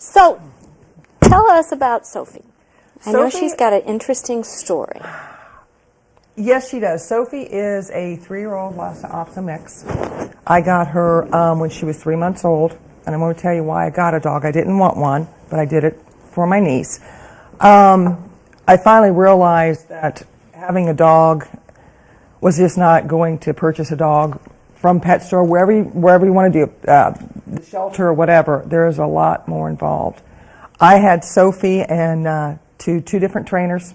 So, tell us about Sophie. I know Sophie- she's got an interesting story. Yes, she does. Sophie is a 3-year-old Lhasa Apso mix. I got her when she was 3 months old, and I'm going to tell you why I got a dog. I didn't want one, but I did it for my niece. I finally realized that having a dog was just not going to purchase a dog from pet store, wherever you want to do, the shelter or whatever. There's a lot more involved. I had Sophie and two different trainers.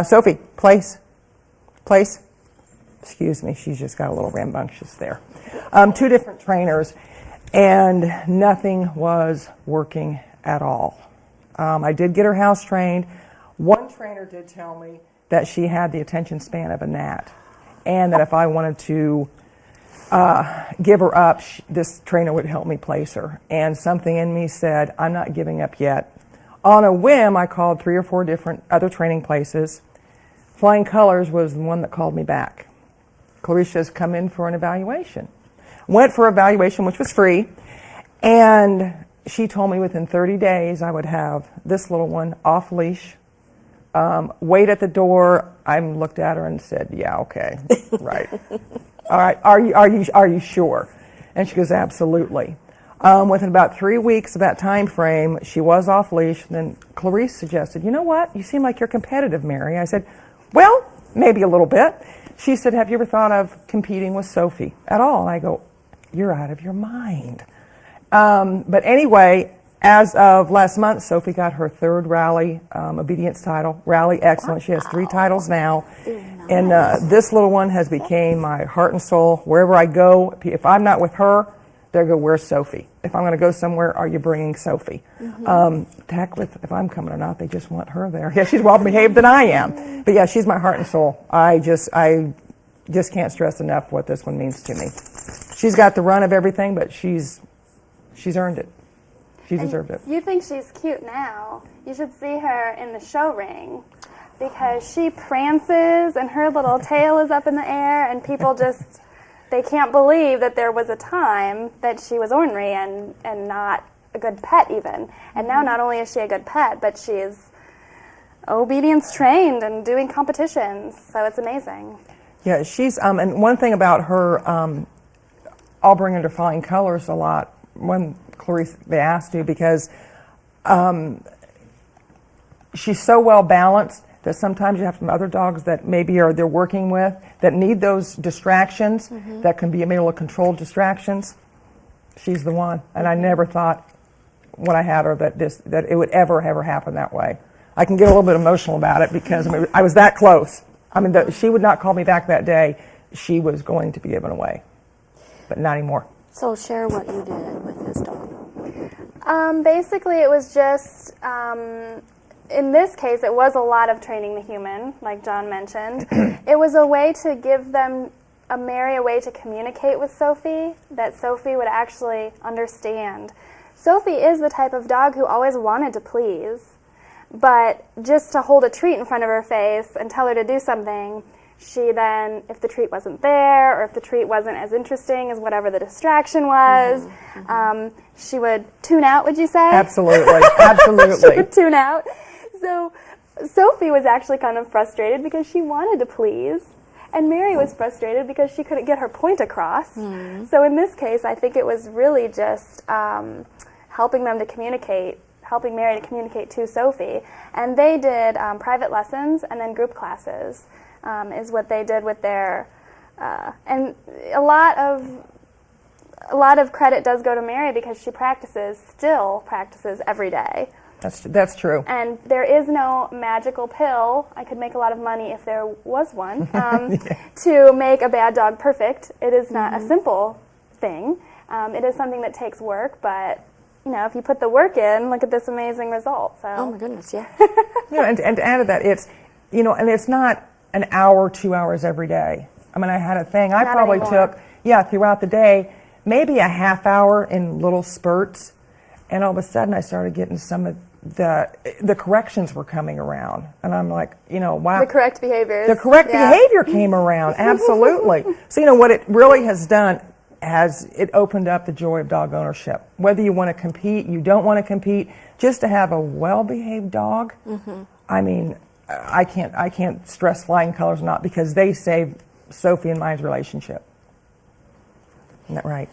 Sophie, place. Excuse me, she's just got a little rambunctious there. 2 different trainers, and nothing was working at all. I did get her house trained. One trainer did tell me that she had the attention span of a gnat, and that if I wanted to give her up, this trainer would help me place her. And something in me said, I'm not giving up yet. On a whim, I called 3 or 4 different other training places. Flying Colors was the one that called me back. Clarice has come in for an evaluation. Went for evaluation, which was free, and she told me within 30 days I would have this little one off leash, wait at the door. I looked at her and said, yeah, okay, right. All right, are you sure? And she goes, absolutely. Within about 3 weeks of that time frame, she was off leash. Then Clarice suggested, you know what? You seem like you're competitive, Mary. I said, well, maybe a little bit. She said, have you ever thought of competing with Sophie at all? And I go, you're out of your mind. But anyway, as of last month, Sophie got her 3rd rally obedience title, Rally Excellence. She has 3 titles now. And this little one has became my heart and soul. Wherever I go, if I'm not with her, they go, where's Sophie? If I'm going to go somewhere, are you bringing Sophie? Heck with if I'm coming or not, they just want her there. Yeah, she's well behaved than I am. But yeah, she's my heart and soul. I just can't stress enough what this one means to me. She's got the run of everything, but she's earned it. She deserved it. You think she's cute now. You should see her in the show ring, because she prances and her little tail is up in the air, and people just, they can't believe that there was a time that she was ornery and not a good pet even. And now not only is she a good pet, but she's obedience trained and doing competitions. So it's amazing. Yeah, she's, and one thing about her, I'll bring her to Flying Colors a lot when Clarice, they asked you, because she's so well balanced that sometimes you have some other dogs that maybe they're working with that need those distractions that can be maybe a little controlled distractions. She's the one, and I never thought when I had her that it would ever happen that way. I can get a little bit emotional about it because I was that close. She would not call me back that day. She was going to be given away, but not anymore. So share what you did with this dog. Basically, it was just, in this case, it was a lot of training the human, like John mentioned. It was a way to give them, Mary, a way to communicate with Sophie, that Sophie would actually understand. Sophie is the type of dog who always wanted to please, but just to hold a treat in front of her face and tell her to do something, she then, if the treat wasn't there, or if the treat wasn't as interesting as whatever the distraction was, she would tune out, would you say? Absolutely, absolutely. She would tune out. So Sophie was actually kind of frustrated because she wanted to please, and Mary was frustrated because she couldn't get her point across. So in this case, I think it was really just helping them to communicate, helping Mary to communicate to Sophie. And they did private lessons and then group classes. Is what they did with their, and a lot of credit does go to Mary because she still practices every day. That's true. And there is no magical pill. I could make a lot of money if there was one to make a bad dog perfect. It is not a simple thing. It is something that takes work, but if you put the work in, look at this amazing result. So. Oh my goodness, yeah. And to add to that, it's and it's not an hour, 2 hours every day. I had a thing. I probably took, throughout the day, maybe a half hour in little spurts, and all of a sudden I started getting some of the corrections were coming around, and I'm like, wow. The correct behaviors. The correct behavior came around, absolutely. So what it really has done, it opened up the joy of dog ownership. Whether you want to compete, you don't want to compete, just to have a well-behaved dog. I mean, I can't stress Flying Colors enough, because they saved Sophie and mine's relationship. Isn't that right?